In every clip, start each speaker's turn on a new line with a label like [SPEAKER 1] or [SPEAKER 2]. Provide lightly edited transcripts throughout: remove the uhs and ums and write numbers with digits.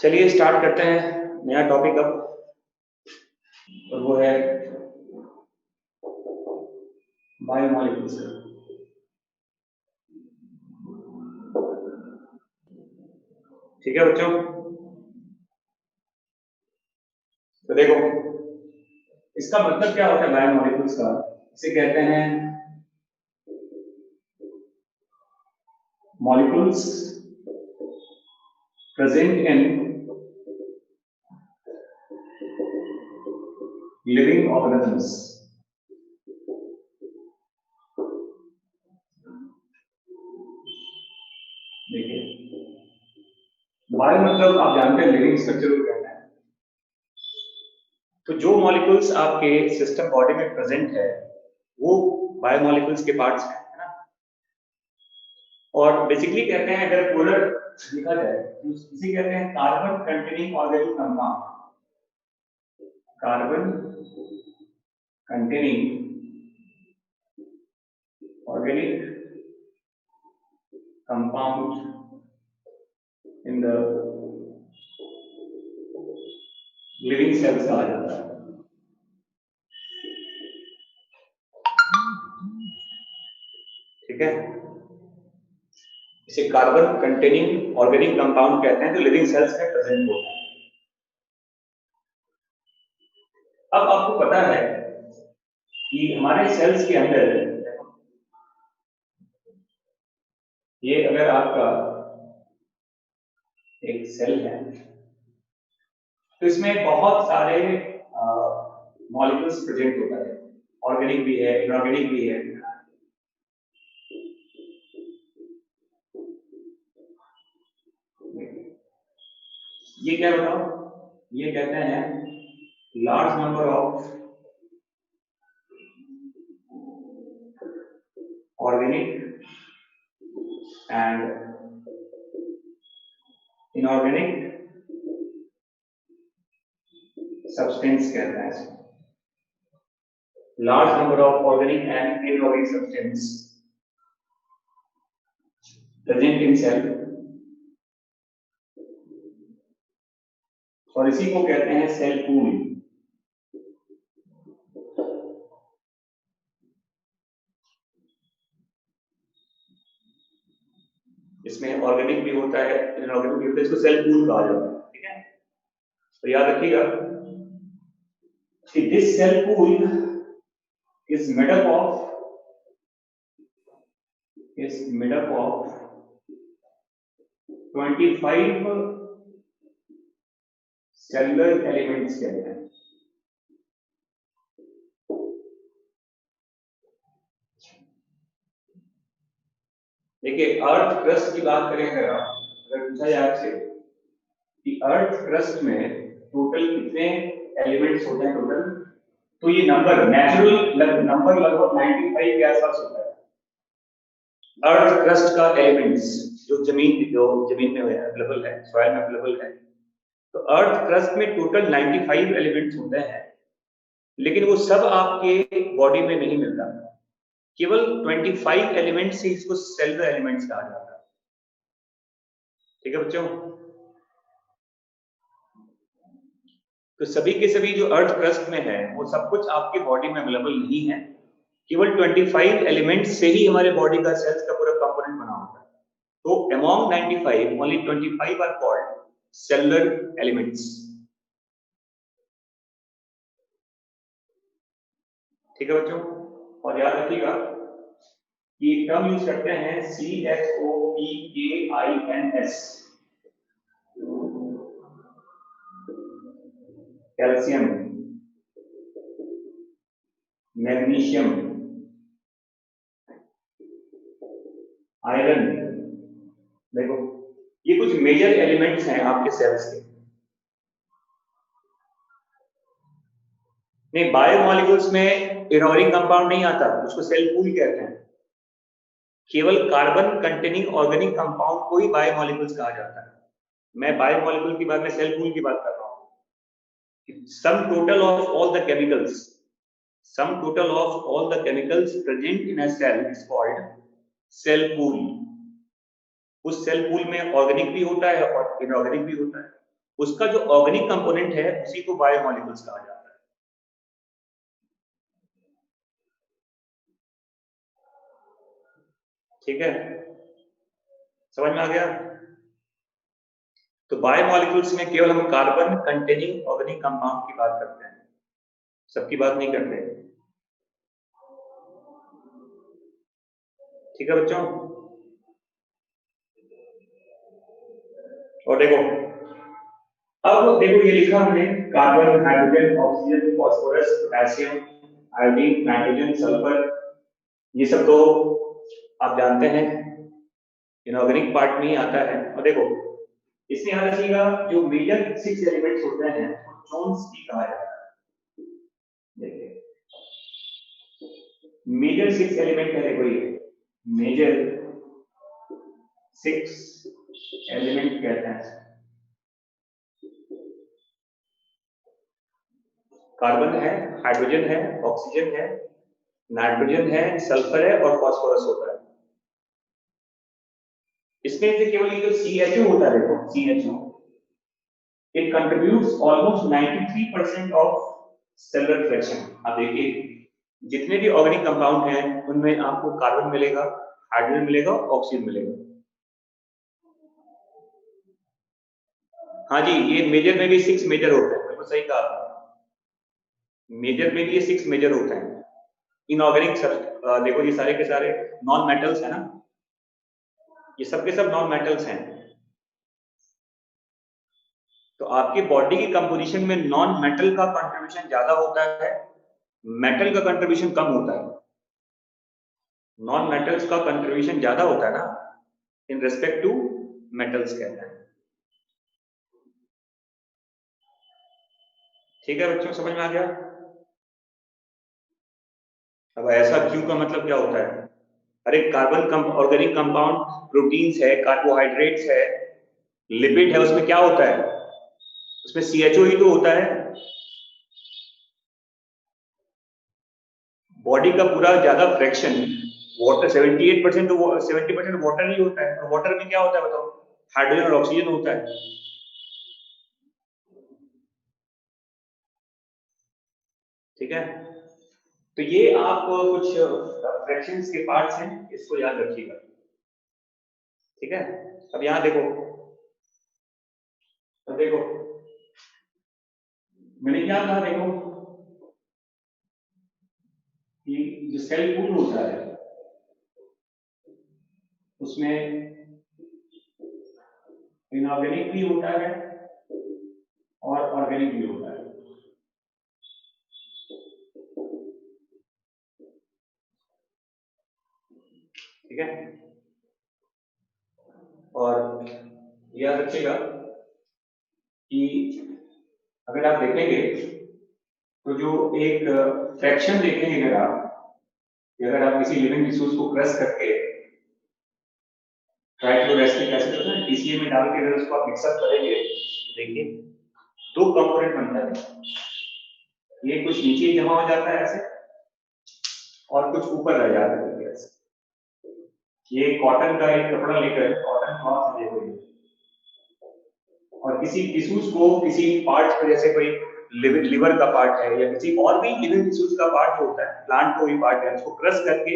[SPEAKER 1] चलिए स्टार्ट करते हैं नया टॉपिक अब, और वो है बायोमॉलिक्यूल्स का। ठीक है बच्चों, तो देखो इसका मतलब क्या होता है बायोमॉलिक्यूल्स का। इसे कहते हैं molecules present in living organisms. देखिए बायो मतलब आप जानते हैं लिविंग स्ट्रक्चर को कहते हैं। तो जो मॉलिक्यूल्स आपके सिस्टम बॉडी में प्रेजेंट है वो बायोमॉलिक्यूल्स के पार्ट्स हैं, है ना। और बेसिकली कहते हैं अगर पोलर लिखा जाए तो इसे कहते हैं carbon containing organic compound. Carbon containing organic compound in the living cells कहा जाता है। ठीक है, इसे कार्बन कंटेनिंग ऑर्गेनिक कंपाउंड कहते हैं जो लिविंग सेल्स में प्रेजेंट होता है। अब आपको पता है कि हमारे सेल्स के अंदर ये अगर आपका एक सेल है तो इसमें बहुत सारे मॉलिक्यूल्स प्रेजेंट होता है, ऑर्गेनिक भी है, इनऑर्गेनिक भी है। ये क्या बताओ, ये कहते हैं large number of organic and inorganic substance कहते हैं इसको। Large number of organic and inorganic substance present in cell, और इसी को कहते हैं सेल पूल। इसमें ऑर्गेनिक भी होता है, इनऑर्गेनिक भी होता है, इसको सेल पूल कहा जाता है। ठीक है, तो याद रखिएगा कि this cell pool is made up of 25 cellular elements कहते हैं। देखिए अर्थ क्रस्ट की बात करें अगर पूछा जाए आपसे कि अर्थ क्रस्ट में टोटल कितने एलिमेंट्स होते हैं टोटल, तो ये नंबर नेचुरल नंबर लगभग 95 के आसपास होता है। अर्थ क्रस्ट का एलिमेंट्स जो जमीन में अवेलेबल है, सॉइल में अवेलेबल है, तो अर्थ क्रस्ट में टोटल 95 एलिमेंट्स होते हैं, लेकिन वो सब आपके बॉडी में नहीं मिलता। केवल 25 एलिमेंट्स ही इसको सेलुलर एलिमेंट्स कहा जाता है। ठीक है बच्चों, तो सभी के सभी जो अर्थ क्रस्ट में है वो सब कुछ आपके बॉडी में अवेलेबल नहीं है। केवल 25 एलिमेंट्स से ही हमारे बॉडी का सेल्स का पूरा कंपोनेंट बना होता है। तो among 95 only 25 are called cellular elements. ठीक है बच्चों, और याद रखिएगा कि टर्म यूज करते हैं CHOPKINS, कैल्शियम, मैग्नीशियम, आयरन। देखो ये कुछ मेजर एलिमेंट्स हैं आपके सेल्स के। नहीं, बायोमॉलिक्यूल्स में इनऑर्गेनिक कंपाउंड नहीं आता, उसको सेल पूल कहते हैं। केवल कार्बन कंटेनिंग ऑर्गेनिक कंपाउंड को ही बायोमॉलिक्यूल्स कहा जाता है। मैं बायोमॉलिक्यूल की बात में सेल पूल की बात कर रहा हूं। Sum total of all the chemicals present in a cell is called cell pool. उस सेल पूल में ऑर्गेनिक भी होता है और इनऑर्गेनिक भी होता है। उसका जो ऑर्गेनिक कंपोनेंट है उसी को बायोमोलिक्यूल्स कहा जाता है। ठीक है, समझ में आ गया? तो बायोमोलिक्यूल्स में केवल हम कार्बन कंटेनिंग ऑर्गेनिक कंपाउंड की बात करते हैं, सबकी बात नहीं करते। ठीक है बच्चों, और देखो अब देखो ये लिखा हमने carbon, hydrogen, oxygen, phosphorus, potassium, iodine, nitrogen, sulphur, ये सब तो आप जानते हैं इनऑर्गेनिक पार्ट में ही आता है। और देखो इसमें याद रखिएगा जो मेजर 6 एलिमेंट्स होते हैं चोन्स कहा जाता है। देखिए मेजर 6 एलिमेंट है, देखो ये मेजर 6 एलिमेंट कहते हैं। कार्बन है, हाइड्रोजन है, ऑक्सीजन है, नाइट्रोजन है, सल्फर है और फास्फोरस होता है। इसमें से केवल ये जो CHO होता है, देखो CHO it contributes almost 93% of cellular fraction. अब देखिए जितने भी ऑर्गेनिक कंपाउंड हैं उनमें आपको कार्बन मिलेगा, हाइड्रोजन मिलेगा, ऑक्सीजन मिलेगा। हाँ जी, ये मेजर में भी 6 मेजर होते हैं, बिल्कुल सही कहा आपने। मेजर में भी ये 6 मेजर होते हैं। इनऑर्गेनिक देखो ये सारे के सारे नॉन मेटल्स है ना, ये सब के सब नॉन मेटल्स हैं। तो आपकी बॉडी की कंपोजिशन में नॉन मेटल का कंट्रीब्यूशन ज्यादा होता है, मेटल का कंट्रीब्यूशन कम होता है। नॉन मेटल्स का कंट्रीब्यूशन ज्यादा होता है ना इन रेस्पेक्ट टू मेटल्स कहते हैं। ठीक है बच्चों, समझ में आ गया? अब ऐसा क्यों का मतलब क्या होता है? अरे कार्बन ऑर्गेनिक कंपाउंड प्रोटीन्स है, कार्बोहाइड्रेट्स है, लिपिड है, उसमें क्या होता है? उसमें CHO ही तो होता है। बॉडी का पूरा ज्यादा फ्रैक्शन वाटर 78% तो 70% वाटर ही होता है। तो वाटर में क्या होता है बताओ? हाइड्रोजन और ऑक्सीजन होता है। ठीक है, तो ये आप कुछ फ्रैक्शंस के पार्ट्स हैं, इसको याद रखिएगा। ठीक है, अब यहां देखो, अब देखो मैंने क्या कहा, देखो कि जो सेल पूल होता है उसमें इनऑर्गेनिक भी होता है और ऑर्गेनिक भी होता है। ठीक है, और याद रखिएगा कि अगर आप देखेंगे तो जो एक फ्रैक्शन देखेंगे, अगर आप किसी लिविंग टिश्यूज को क्रश करके ट्राइक्लोरेस्टिक एसिड होता है TCA में डाल के अगर उसको आप मिक्सअप करेंगे, देखिए 2 कंपोनेंट बनता है। ये कुछ नीचे जमा हो जाता है ऐसे और कुछ ऊपर रह जाता है ऐसे। ये कॉटन का एक कपड़ा लेकर, कॉटन क्लॉथ देखो ये, और किसी टिश्यूज को किसी पार्ट पर, जैसे कोई लिवर का पार्ट है या किसी और भी लिविंग टिश्यूज का पार्ट जो होता है, प्लांट को भी पार्ट है, उसको क्रश करके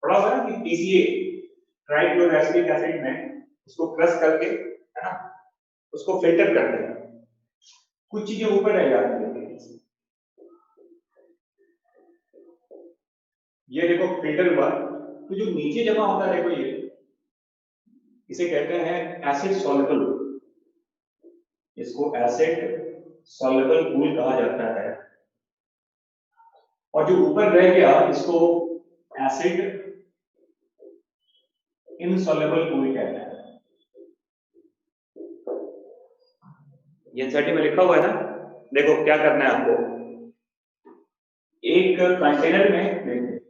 [SPEAKER 1] थोड़ा सा कि TCA ट्राइक्लोरेस्टिक एसिड में उसको क्रश करके, है ना, उसको फिल्टर करते हैं। कुछ चीजें ऊपर रह जाती है। ये देखो फिल्टर हुआ, तो जो नीचे जमा होता है देखो ये, इसे कहते हैं एसिड सॉल्युबल। इसको एसिड सॉल्युबल पूल कहा जाता है। और जो ऊपर रह गया इसको एसिड इनसॉल्युबल पूल कहते हैं। ये एनसीईआरटी में लिखा हुआ है ना, देखो क्या करना है आपको। एक कंटेनर में,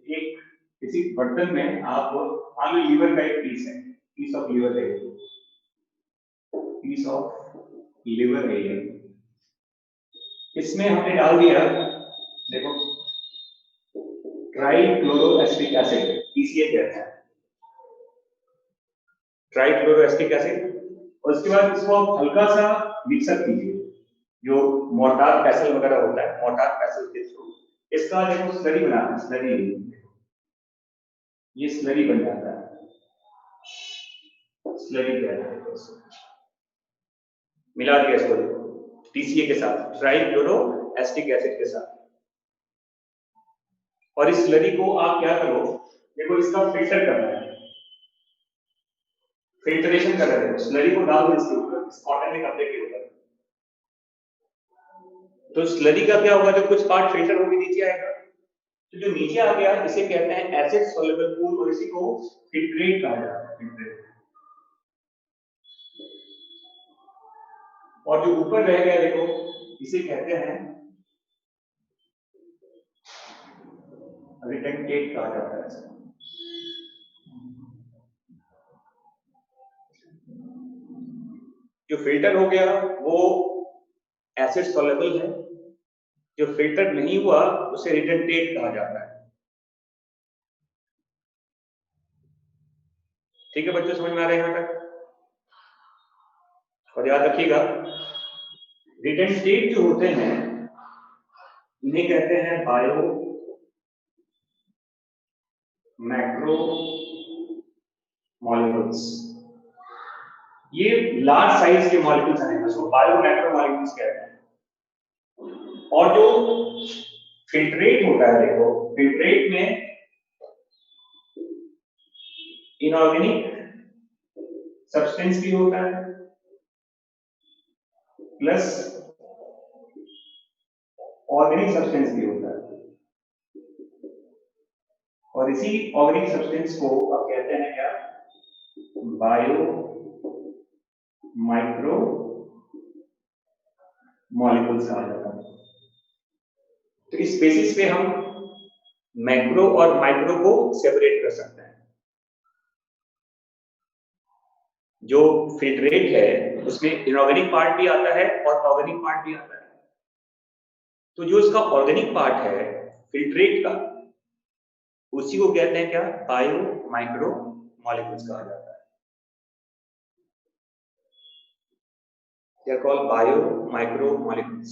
[SPEAKER 1] एक किसी बर्तन में आप मान लो लीवर का एक पीस है, पीस ऑफ लीवर है, पीस ऑफ लीवर है ये, इसमें हमने डाल दिया, देखो ट्राइक्लोरोएसिटिक एसिड, TCA कहते हैं, ट्राइक्लोरोएसिटिक एसिड। और उसके बाद इसको आप हल्का सा मिक्सअप कीजिए, जो मोर्टार पेसल वगैरह होता है, मोर्टार पेसल के थ्रू इसका देखो स्लरी बनाना, स्लरी ये स्लरी बन जाता है, स्लरी कहते हैं इसको। मिला दिया इसको TCA के साथ, ट्राइक्लोरो एसिटिक एसिड के साथ, और इस स्लरी को आप क्या करो, देखो इसका फिल्टर करना है, फिल्टरेशन कर रहे हो, स्लरी को डाल दो इसके ऊपर, इस कॉटन के कपड़े के ऊपर, तो स्लरी का क्या होगा, जो कुछ पार्ट फिल्टर होकर नीचे आएगा, तो जो नीचे आ गया इसे कहते हैं एसिड सॉल्युबल पूल, और इसी को फिल्ट्रेट कहा जाता है, फिल्ट्रेट। और जो ऊपर रह गया देखो, इसे कहते हैं रिटेंटेट कहा जाता है। जो फिल्टर हो गया वो एसिड सॉल्युबल है, जो फिल्टर नहीं हुआ उसे रिटेंटेट कहा जाता है। ठीक है बच्चों, समझ में आ रहा है यहां तक? और याद रखिएगा, रिटेंटेट जो होते हैं इन्हें कहते हैं बायो मैक्रो मॉलिक्यूल्स। ये लार्ज साइज के मॉलिक्यूल्स हैं, इसको बायो मैक्रो मॉलिक्यूल्स कहते हैं। और जो फिल्ट्रेट होता है देखो, फिल्ट्रेट में इनऑर्गेनिक सब्सटेंस भी होता है प्लस ऑर्गेनिक सब्सटेंस भी होता है, और इसी ऑर्गेनिक सब्सटेंस को अब कहते हैं क्या, बायो माइक्रो मॉलिक्यूल्स कहा जाता है। तो इस बेसिस पे हम मैक्रो और माइक्रो को सेपरेट कर सकते हैं। जो फिल्ट्रेट है उसमें इनऑर्गेनिक पार्ट भी आता है और ऑर्गेनिक पार्ट भी आता है, तो जो इसका ऑर्गेनिक पार्ट है फिल्ट्रेट का, उसी को कहते हैं क्या, बायो माइक्रो मॉलिक्यूल्स कहा जाता है। They are called bio micro molecules.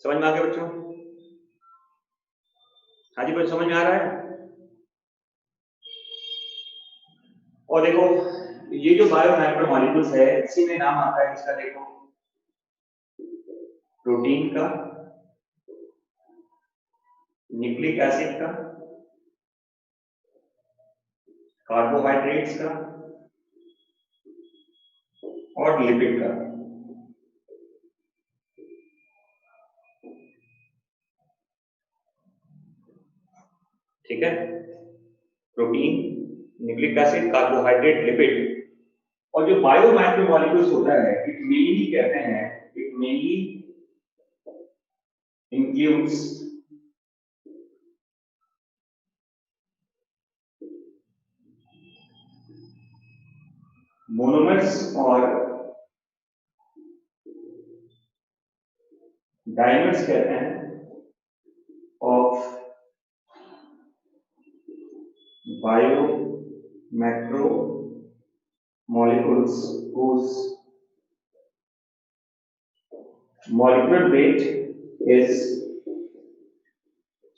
[SPEAKER 1] समझ में आ गया बच्चों? हाँ जी बच्चों, समझ में आ रहा है? और देखो ये जो बायो माइक्रो मॉलिक्यूल्स है, इसी में नाम आता है इसका, देखो प्रोटीन का, न्यूक्लिक एसिड का, कार्बोहाइड्रेट्स का और लिपिड का। ठीक है, protein, nucleic acid, carbohydrate, lipid. और जो बायो माइक्रो मॉलिक्यूल्स होता है, इट मेनली कहते हैं, इट मेनली इंक्लूड्स मोनोमर्स और डाइमर्स कहते हैं of bio macro molecules whose molecular weight is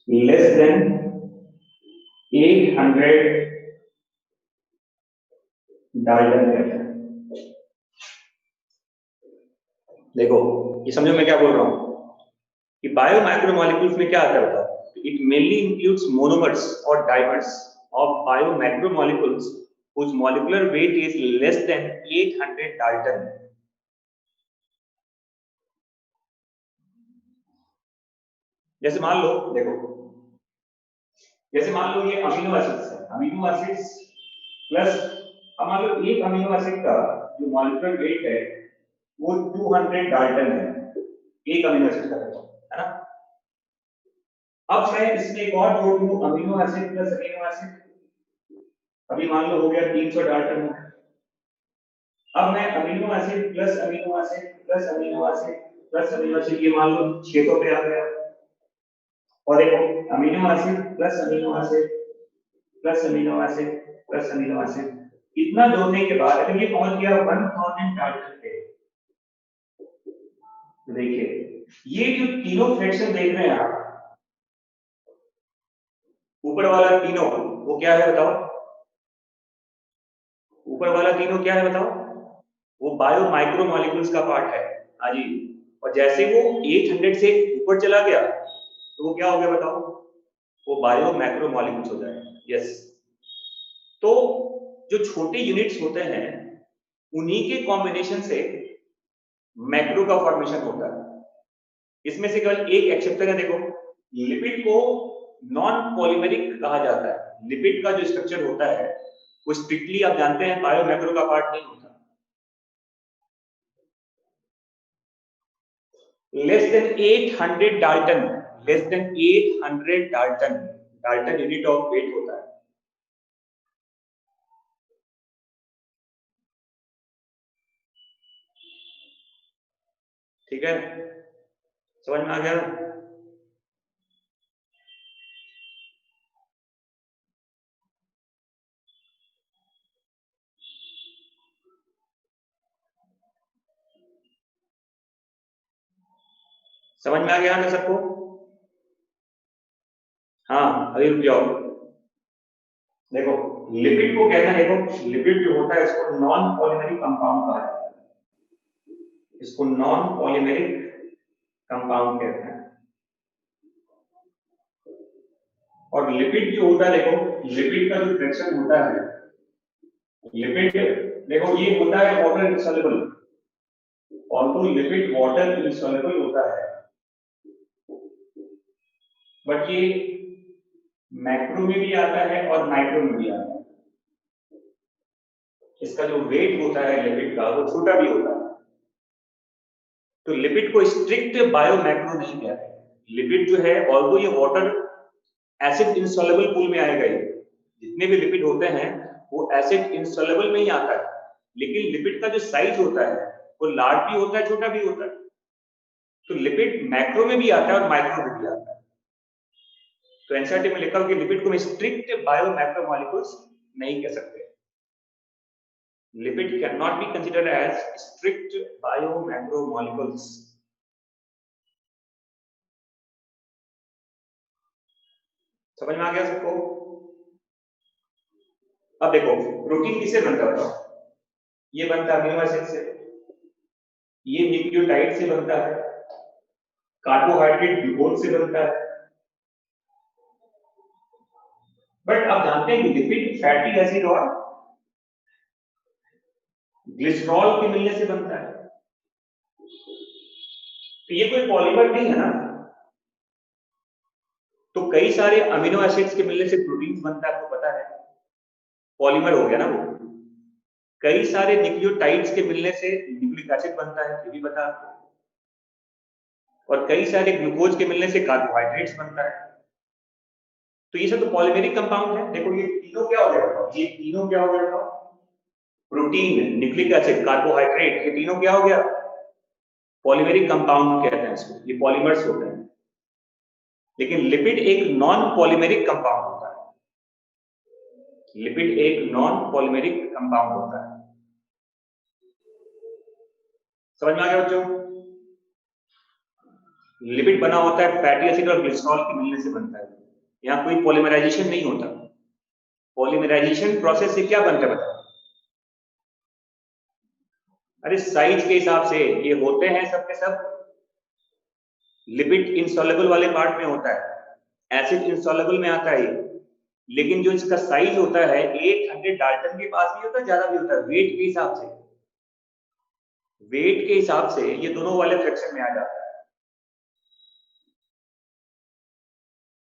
[SPEAKER 1] less than 800 Dalton कहते हैं। देखो ये समझो मैं क्या बोल रहा हूं कि बायो माइक्रो मॉलिक्यूल्स में क्या आता है बताओ, इट मेनली इंक्लूड्स मोनोमर्स और dimers of bio macro molecules whose molecular weight is less than 800 Dalton. जैसे मान लो, देखो जैसे मान लो ये अमीनो एसिड्स है, अमीनो एसिड्स प्लस, अब मान लो एक अमीनो एसिड का जो मॉलिक्यूलर वेट है वो 200 डाल्टन है, एक अमीनो एसिड का, है ना। अब मैं इसमें एक और जोड़ दूं, amino acid plus amino acid, अभी मान लो हो गया 300 डाल्टन। अब मैं amino acid plus amino acid plus amino acid plus amino acid, ये मान लो 600 पे आ गया। और एक amino acid plus amino acid plus amino acid plus amino acid, इतना जोड़ने के बाद अगर ये पहुंच गया 1000 डाल्टन पे, तो देखिए ये जो तीनों फ्रैक्शन देख रहे हैं आप, ऊपर वाला तीनों वो क्या है बताओ, ऊपर वाला तीनों क्या है बताओ, वो बायो माइक्रो मॉलिक्यूल्स का पार्ट है। हाँ जी, और जैसे वो 800 से ऊपर चला गया तो वो क्या हो गया बताओ, वो बायो मैक्रो मॉलिक्यूल्स हो जाएगा। यस, तो जो छोटे यूनिट्स होते हैं उन्हीं के कॉम्बिनेशन से मैक्रो का फॉर्मेशन होता है। इसमें से केवल एक एक्सेप्शन है, देखो लिपिड को नॉन पॉलीमेरिक कहा जाता है। लिपिड का जो स्ट्रक्चर होता है वो स्ट्रिक्टली आप जानते हैं बायो मैक्रो का पार्ट नहीं होता। Less than 800 dalton, less than 800 dalton, dalton unit of weight होता है। ठीक है, समझ में आ गया? समझ में आ गया ना सबको? हाँ अभी रुक जाओ, देखो लिपिड को कहना है, देखो लिपिड जो होता है इसको नॉन पॉलीमेरिक कंपाउंड कहा जाता है, इसको नॉन पॉलीमेरिक कंपाउंड कहते हैं। और लिपिड जो होता है, देखो लिपिड का जो फ्रैक्शन होता है, लिपिड देखो ये होता है वाटर इंसॉल्युबल, और तो लिपिड वाटर इंसॉल्युबल होता है, बट ये मैक्रो में भी आता है और माइक्रो में भी आता है। इसका जो वेट होता है लिपिड का वो छोटा भी होता है। तो लिपिड को स्ट्रिक्ट बायो मैक्रो नहीं कहते। लिपिड जो है ऑल्दो ये वाटर एसिड इंसॉल्युबल पूल में आएगा, ये जितने भी लिपिड होते हैं वो एसिड इंसॉल्युबल में ही आता है, लेकिन लिपिड का जो साइज होता है वो लार्ज भी होता है छोटा भी होता है। तो लिपिड मैक्रो में भी आता है और माइक्रो में भी आता है। तो एनसीईआरटी में लिखा हो कि लिपिड को स्ट्रिक्ट बायो मैक्रो मॉलिक्यूल्स नहीं कह सकते। Lipid can not be considered as strict bio macro molecules. समझ में आ गया सबको? अब देखो प्रोटीन किससे बनता है बताओ? ये बनता है अमीनो एसिड से, ये न्यूक्लियोटाइड से बनता है, कार्बोहाइड्रेट ग्लूकोज से बनता है। बट आप जानते हैं कि लिपिड फैटी एसिड और ग्लिसरॉल के मिलने से बनता है। तो ये कोई पॉलीमर नहीं है ना। तो कई सारे अमीनो एसिड्स के मिलने से प्रोटीन बनता है, आपको पता है, पॉलीमर हो गया ना वो। कई सारे न्यूक्लियोटाइड्स के मिलने से न्यूक्लिक एसिड बनता है, ये भी पता आपको। और कई सारे ग्लूकोज के मिलने से कार्बोहाइड्रेट्स बनता है। तो ये सब तो पॉलीमेरिक कंपाउंड है। देखो ये तीनों क्या हो गया, ये तीनों क्या हो गया, प्रोटीन, न्यूक्लिक एसिड, कार्बोहाइड्रेट, ये तीनों क्या हो गया, पॉलीमेरिक कंपाउंड कहते हैं इसको, ये पॉलीमर्स होते हैं। लेकिन लिपिड एक नॉन पॉलीमेरिक कंपाउंड होता है। लिपिड एक नॉन पॉलीमेरिक कंपाउंड होता है। समझ में आ गया बच्चों? लिपिड बना होता है फैटी एसिड और ग्लिसरॉल के मिलने से बनता है। यहाँ कोई पॉलीमराइजेशन नहीं होता। पॉलीमराइजेशन प्रोसेस से क्या बनता है बताओ? अरे साइज के हिसाब से ये होते हैं सबके सब, लिपिड इनसॉल्युबल वाले पार्ट में होता है, एसिड इनसॉल्युबल में आता है ये। लेकिन जो इसका साइज होता है 800 डाल्टन के पास भी होता है, ज्यादा भी होता है, वेट के हिसाब से, वेट के हिसाब से ये दोनों वाले फ्रैक्शन में आ जाता है।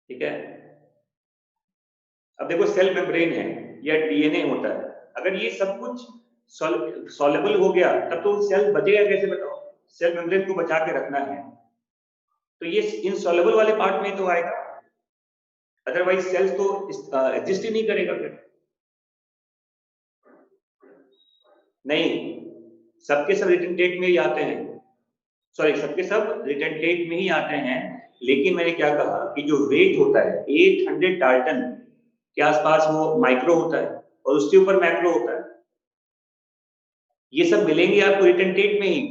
[SPEAKER 1] ठीक है, अब देखो सेल मेम्ब्रेन है या डीएनए होता है, अगर ये सब कुछ सॉल्युबल हो गया तब तो सेल बचेगा कैसे बताओ? सेल मेम्ब्रेन को बचा के रखना है तो ये इनसॉल्युबल वाले पार्ट में तो आएगा, अदरवाइज सेल्स तो एग्जिस्ट ही नहीं करेगा फिर। नहीं, सबके सब रिटेंटेट में ही आते हैं, सॉरी सबके सब रिटेंटेट में ही आते हैं। लेकिन मैंने क्या कहा कि जो वेट होता है 800 डाल्टन, के आसपास वो माइक्रो होता है और उसके ऊपर मैक्रो होता है। ये सब मिलेंगे आपको रिटेंटेट में ही,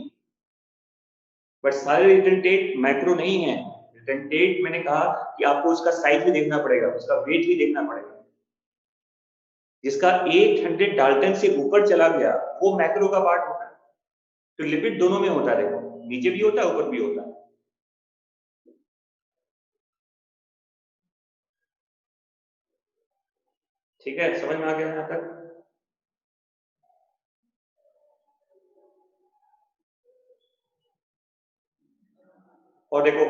[SPEAKER 1] बट सारे रिटेंटेट मैक्रो नहीं है। रिटेंटेट मैंने कहा कि आपको उसका साइज भी देखना पड़ेगा, उसका वेट भी देखना पड़ेगा। जिसका 800 डाल्टन से ऊपर चला गया वो मैक्रो का पार्ट होता है। तो लिपिड दोनों में होता है, देखो नीचे भी होता है ऊपर भी होता है। ठीक है, समझ में आ गया यहां तक? और देखो,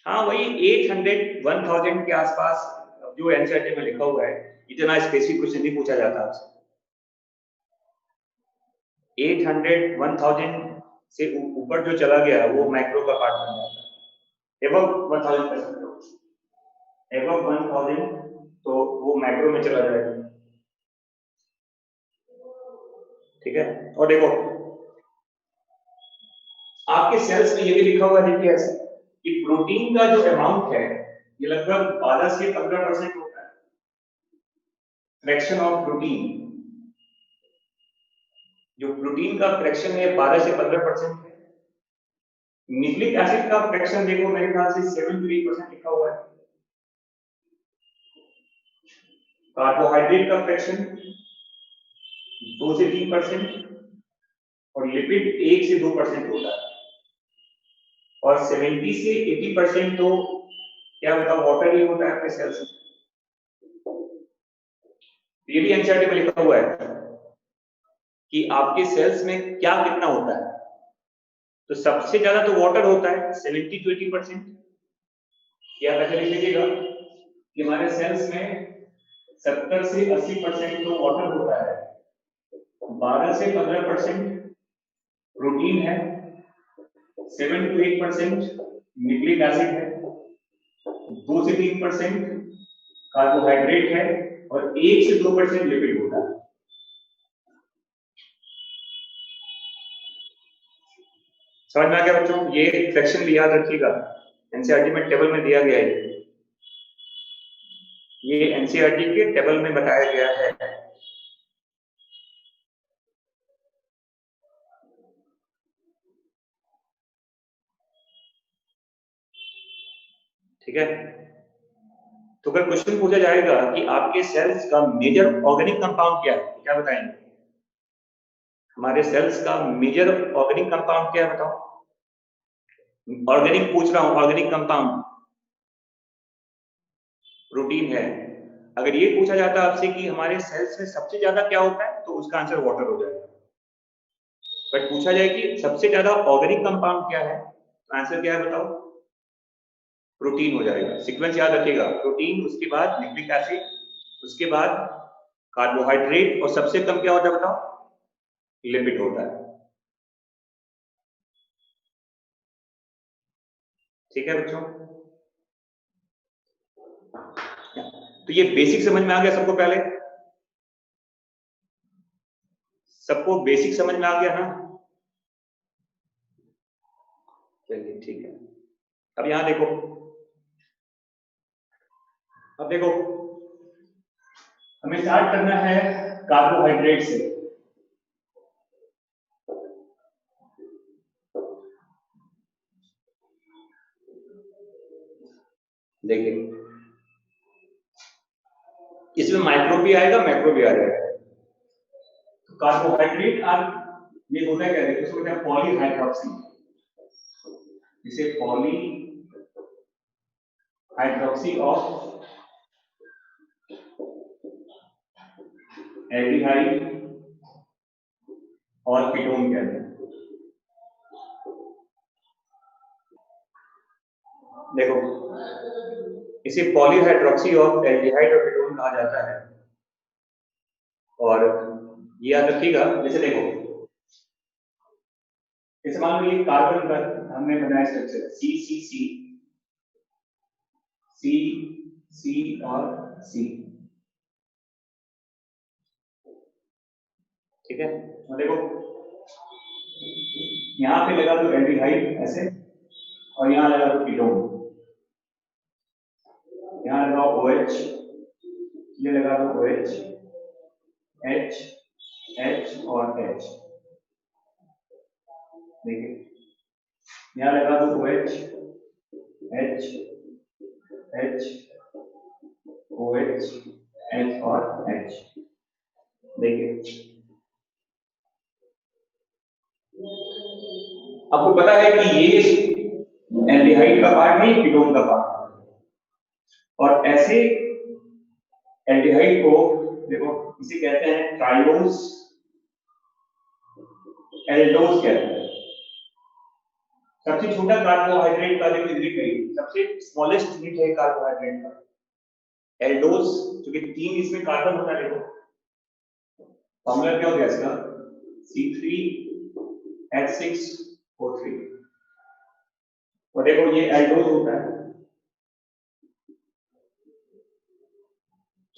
[SPEAKER 1] हाँ वही 800 1000 के आसपास जो एनसीईआरटी में लिखा हुआ है, इतना स्पेसिफिक क्वेश्चन नहीं पूछा जाता आपसे। 800 1000 से ऊपर जो चला गया वो माइक्रो का पार्ट बन जाता है। एबव 1000 कर सकते हो, एबव 1000 तो वो माइक्रो में चला जाएगा। ठीक है, और देखो आपके सेल्स में ये भी लिखा हुआ है, देखिए ऐसे कि प्रोटीन का जो अमाउंट है ये लगभग 12 से 15% होता है, फ्रैक्शन ऑफ प्रोटीन। जो प्रोटीन का फ्रैक्शन है 12 से 15% है। न्यूक्लिक एसिड का फ्रैक्शन देखो मेरे ख्याल से 7 to 8% लिखा हुआ है। कार्बोहाइड्रेट का फ्रैक्शन 2 से 3% और लिपिड 1 से 2% होता है। और 70 से 80% तो क्या होता है, वाटर ही होता है अपने सेल्स में। ये भी एनसीईआरटी में लिखा हुआ है कि आपके सेल्स में क्या कितना होता है। तो सबसे ज्यादा तो वाटर होता है 70 to 80%। या वैसे लिख लीजिएगा कि हमारे सेल्स में 70 से 80% तो वाटर होता है, 12 से 15% प्रोटीन है, 7 to 8% न्यूक्लिक एसिड है, 2 से 3% कार्बोहाइड्रेट है और 1 से 2% लिपिड होता है। समझ में आ गया बच्चों? ये फ्रैक्शन भी याद रखिएगा, एनसीईआरटी में टेबल में दिया गया है, ये एनसीईआरटी के टेबल में बताया गया है। ठीक है, तो अगर क्वेश्चन पूछा जाएगा कि आपके सेल्स का मेजर ऑर्गेनिक कंपाउंड क्या है, क्या बताएंगे? हमारे सेल्स का मेजर ऑर्गेनिक कंपाउंड क्या है बताओ? ऑर्गेनिक पूछ रहा हूं, ऑर्गेनिक कंपाउंड प्रोटीन है। अगर ये पूछा जाता आपसे कि हमारे सेल्स में सबसे ज्यादा क्या होता है तो उसका आंसर वाटर हो जाएगा। बट पूछा जाए कि सबसे ज्यादा ऑर्गेनिक कंपाउंड क्या है तो आंसर क्या है बताओ? प्रोटीन हो जाएगा। सीक्वेंस याद रखिएगा, प्रोटीन, उसके बाद न्यूक्लिक एसिड, उसके बाद कार्बोहाइड्रेट और सबसे कम क्या होता है बताओ? लिपिड होता है। ठीक है बच्चों, तो ये बेसिक समझ में आ गया सबको? पहले सबको बेसिक समझ में आ गया ना? चलिए ठीक है, अब यहां देखो, अब देखो हमें स्टार्ट करना है कार्बोहाइड्रेट से। देखिए इसमें माइक्रो भी आएगा मैक्रो भी आ जाएगा। तो कार्बोहाइड्रेट और ये होता है क्या, देखिए इसको कहते हैं पॉलीहाइड्रोक्सी, जिसे पॉली हाइड्रोक्सी ऑफ एल्डिहाइड और कीटोन कहते हैं। देखो इसे पॉलीहाइड्रोक्सी ऑफ एल्डिहाइड और कीटोन कहा जाता है। और ये याद रखिएगा, जैसे देखो जैसे मान लो ये कार्बन का हमने बनाया स्ट्रक्चर सी सी सी सी सी और सी। ठीक है, तो देखो यहां पे लगा तो एल्डिहाइड ऐसे और यहां लगा तो कीटोन यहाँ लगाओ OH, ये लगा दो OH, H, H और H। देखिए यहाँ लगा दो OH, H, H, OH, H और H। देखिए आपको पता है कि ये एल्डिहाइड का पार्ट नहीं, कीटोन का पार्ट। और ऐसे एल्डिहाइड को देखो इसे कहते हैं ट्राइओस, एल्डोस कहते हैं। सबसे छोटा कार्बोहाइड्रेट का देखो सबसे स्मॉलेस्ट यूनिट है कार्बोहाइड्रेट का एल्डोस, क्योंकि 3 इसमें कार्बन होता है। देखो फॉर्मूला क्या हो गया इसका, C3H6O3। और देखो ये एल्डोस होता है,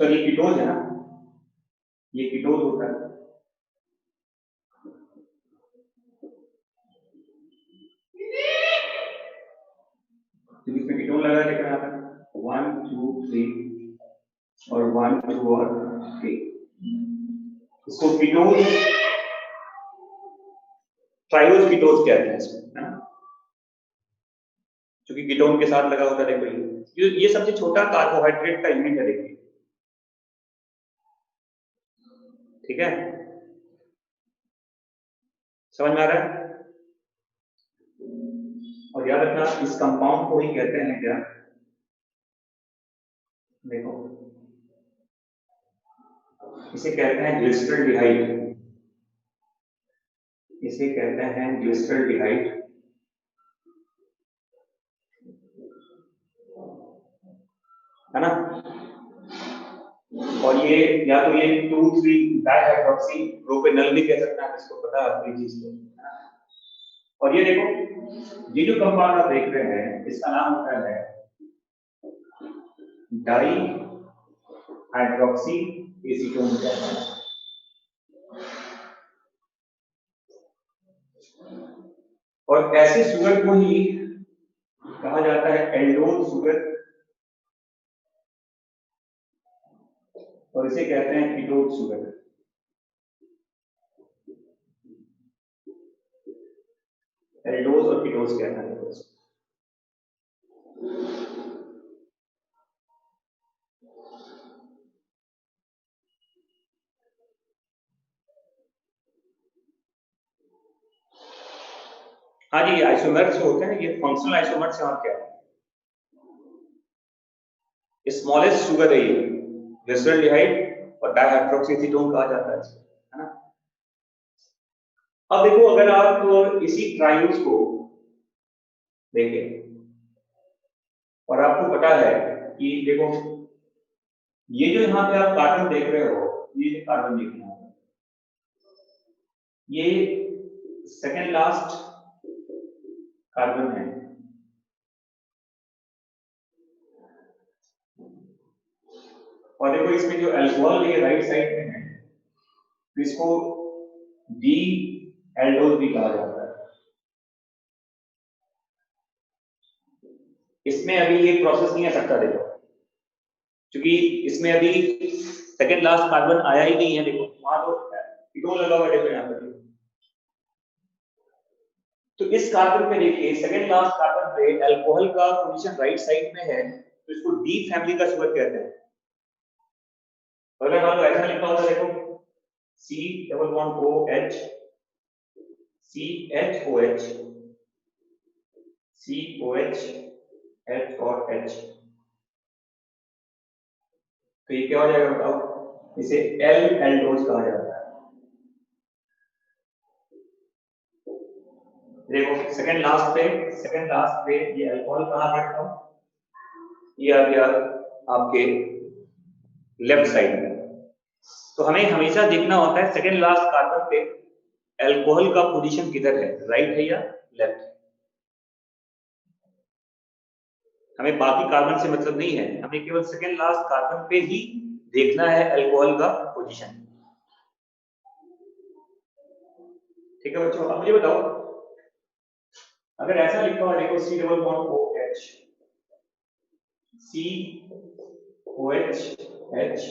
[SPEAKER 1] सॉरी ये कीटोज है ना, ये कीटोज होता है। तो इसमें कीटोन लगा देखो यहाँ पर 1 2 3 और 1 2 और 3। इसको कीटोज, ट्राइओस कीटोज कहते हैं इसको, है ना, क्योंकि कीटोन के साथ लगा होता है। देखो ये सबसे छोटा कार्बोहाइड्रेट का यूनिट है। देखिए ठीक है, समझ में आ रहा है। और याद रखना इस कंपाउंड को ही कहते हैं क्या, देखो इसे कहते हैं ग्लिसरॉल्डिहाइड, इसे कहते हैं ग्लिसरॉल्डिहाइड। है ना, और ये या तो ये 2,3 डाइहाइड्रोक्सी प्रोपेनॉल भी कह सकते हैं, इसको पता है आपकी चीज को। और ये देखो ये जो कंपाउंड आप देख रहे हैं इसका नाम होता है डाइहाइड्रोक्सी एसीटोन कहते हैं। और ऐसे शुगर को ही कहा जाता है एल्डोज शुगर, और इसे कहते हैं कीटोन शुगर। एल्डोज और कीटोज कहते हैं। हाँ जी, आइसोमर्स जो होते हैं ये फंक्शनल आइसोमर्स से आप क्या है, स्मॉलेस्ट शुगर है ये ग्लिसरॉल्डिहाइड और डाइहाइड्रोक्सी एसीटोन कहा जाता है इसको, है ना। अब देखो अगर आप इसी ट्राइओस को देखें और आपको पता है कि देखो ये जो यहाँ पे आप कार्बन देख रहे हो, ये कार्बन देख रहे हो, ये सेकेंड लास्ट कार्बन है। और देखो इसमें जो अल्कोहल ये राइट साइड में है, तो इसको डी एल्डोज भी कहा जाता है। इसमें अभी ये प्रोसेस नहीं आ सकता, देखो क्योंकि इसमें अभी सेकेंड लास्ट कार्बन आया ही नहीं है। देखो वहां तो कीटोन लगा हुआ है, देखो यहाँ पर। तो इस कार्बन पे देखिए सेकेंड लास्ट कार्बन पे अल्कोहल का पोजीशन राइट साइड में है, तो इसको डी फैमिली का शुगर कहते हैं। अगर मान लो ऐसा लिखा होता, देखो C double bond OH, CHOH, COH, H और H, तो ये क्या हो जाएगा बताओ, इसे एल एल्डोज कहा जाता है। देखो सेकंड लास्ट पे ये अल्कोहल कहां बैठता हूं, ये आ गया आपके लेफ्ट साइड में। तो हमें हमेशा देखना होता है सेकंड लास्ट कार्बन पे अल्कोहल का पोजीशन किधर है, राइट है या लेफ्ट। हमें बाकी कार्बन से मतलब नहीं है, हमें केवल सेकंड लास्ट कार्बन पे ही देखना है अल्कोहल का पोजीशन। ठीक है बच्चों, अब मुझे बताओ अगर ऐसा लिखा हुआ देखो C double bond OH, COH H,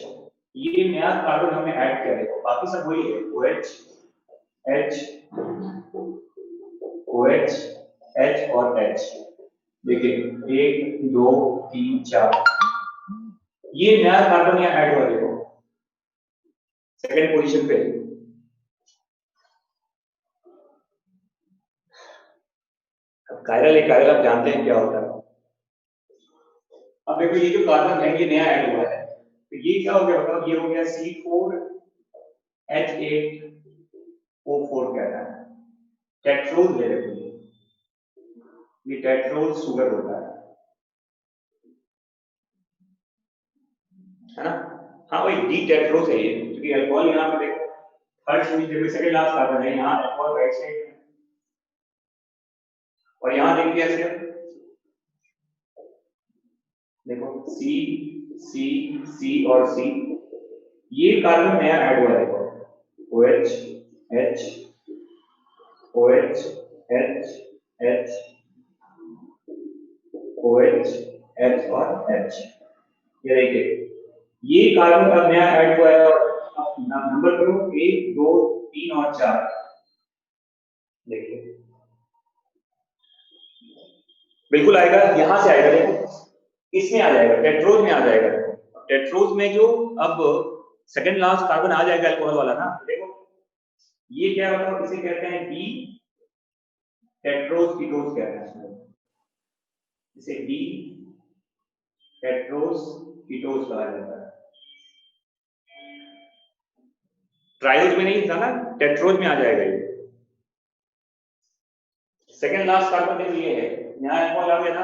[SPEAKER 1] ये नया कार्बन हमने ऐड किया है, बाकी सब वही है, OH H OH H और H। देखिए 1 2 3 4, ये नया कार्बन यहाँ ऐड हुआ, देखो सेकेंड पोजीशन पे। अब कायरल है, कायरल आप जानते हैं क्या होता है। अब देखो ये जो कार्बन है ये नया ऐड हुआ है, तो ये क्या हो गया बताओ, ये हो गया C4H8O4 कहता है, टेट्रोज है, देखो ये टेट्रोज शुगर होता है ना। हाँ वही डी टेट्रोज है ये, क्योंकि अल्कोहल यहाँ पे देखो third position second last carbon है, यहाँ अल्कोहल राइट साइड है, और यहाँ देखिए ऐसे देखो C C C और C, ये कार्बन नया ऐड हुआ है, देखो OH H OH H H OH H और H, ये देखिए ये कार्बन अब नया ऐड हुआ है, और अब नंबर करो 1 2 3 और 4, देखिए बिल्कुल आएगा, यहां से आएगा, देखो इसमें आ जाएगा, टेट्रोज में आ जाएगा, देखो टेट्रोज में जो अब सेकंड लास्ट कार्बन आ जाएगा अल्कोहल वाला ना, देखो ये क्या होगा, इसे कहते हैं डी टेट्रोज कीटोज कहते हैं, इसे डी टेट्रोज कीटोज कहा जाता है। ट्रायोज में नहीं था ना, टेट्रोज में आ जाएगा ये, सेकंड लास्ट कार्बन देखो ये है, यहाँ अल्कोहल आ गया ना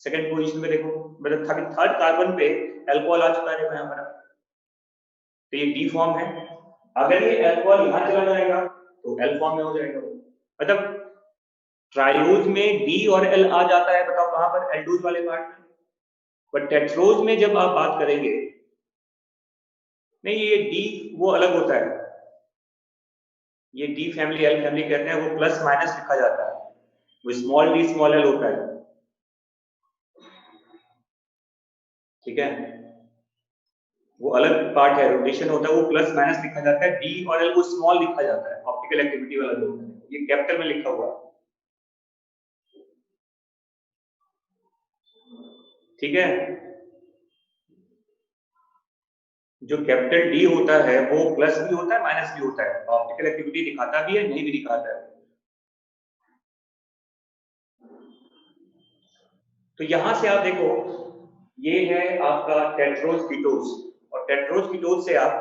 [SPEAKER 1] सेकंड पोजीशन में, देखो मतलब थर्ड कार्बन पे अल्कोहल आ चुका है, देखो यहाँ पर, तो ये डी फॉर्म है। अगर ये अल्कोहल यहाँ चला जाएगा तो एल फॉर्म में हो जाएगा, मतलब ट्रायोज में डी और एल आ जाता है, बताओ कहां पर, एल्डोज वाले पार्ट में, बट टेट्रोज में जब आप बात करेंगे, नहीं ये डी वो अलग होता है, ये डी फैमिली एल फैमिली कहते हैं, वो प्लस माइनस लिखा जाता है, वो स्मॉल डी स्मॉल एल होता है, ठीक है, वो अलग पार्ट है, रोटेशन होता है, वो प्लस माइनस लिखा जाता है, डी और एल को स्मॉल लिखा जाता है, ऑप्टिकल एक्टिविटी वाला जो होता है, ये कैपिटल में लिखा हुआ है, ठीक है। जो कैपिटल डी होता है वो प्लस भी होता है माइनस भी होता है, ऑप्टिकल एक्टिविटी दिखाता भी है नहीं भी दिखाता है। तो यहां से आप देखो ये है आपका टेट्रोज कीटोज, और टेट्रोज कीटोज से आप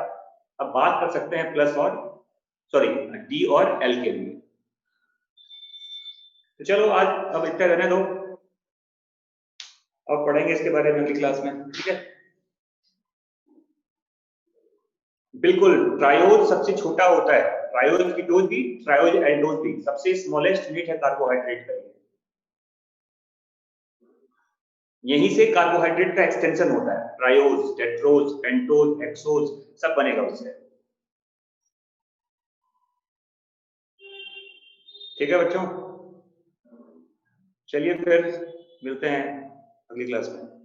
[SPEAKER 1] अब बात कर सकते हैं प्लस और सॉरी डी और एल के लिए। तो चलो आज अब इतना रहने दो, अब पढ़ेंगे इसके बारे में अगली क्लास में, ठीक है। बिल्कुल, ट्रायोज सबसे छोटा होता है, ट्रायोज कीटोज भी ट्रायोज एल्डोज भी सबसे स्मॉलेस्ट यूनिट है कार्बोहाइड्रेट का, यहीं से कार्बोहाइड्रेट का एक्सटेंशन होता है, ट्रायोज टेट्रोज पेंटोज हेक्सोज सब बनेगा उससे, ठीक है बच्चों। चलिए फिर मिलते हैं अगली क्लास में।